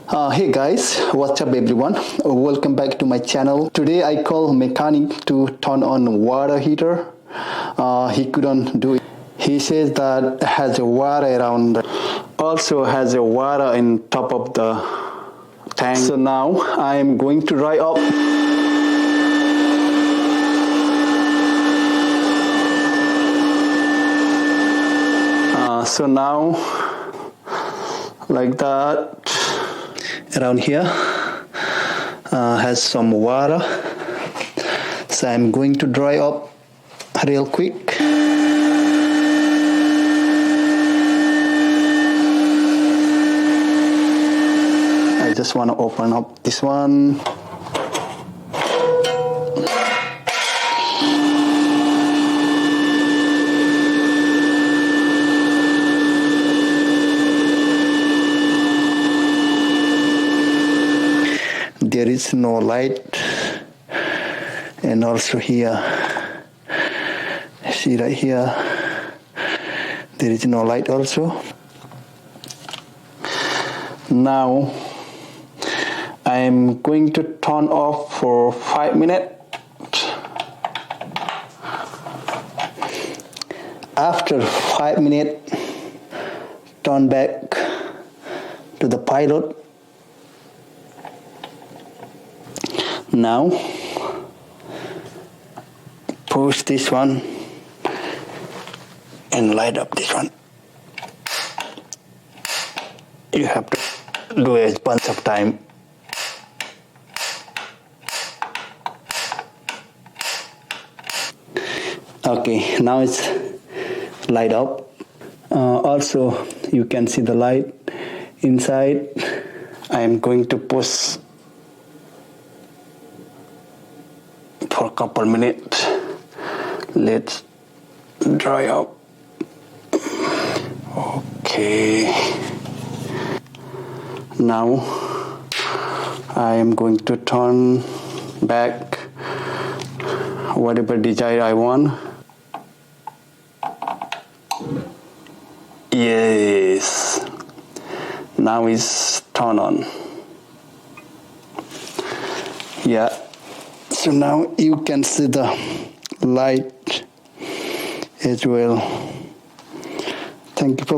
Hey guys, what's up everyone? Welcome back to my channel. Today I call mechanic to turn on water heater. He couldn't do it. He says that has a water around, also has a water in top of the tank. So now I am going to dry up. So now, like that, around here has some water. So I'm going to dry up real quick. I just want to open up this one. There is no light, and also here, see right here, there is no light also. Now I am going to turn off for 5 minutes. After 5 minutes, turn back to the pilot. Now push this one and light up this one. You have to do a bunch of time. Okay, now it's light up. Also you can see the light inside. I am going to push for a couple minutes. Let's dry up. Okay. Now I am going to turn back whatever design I want. Yes. Now it's turned on. Yeah. So now you can see the light as well. Thank you for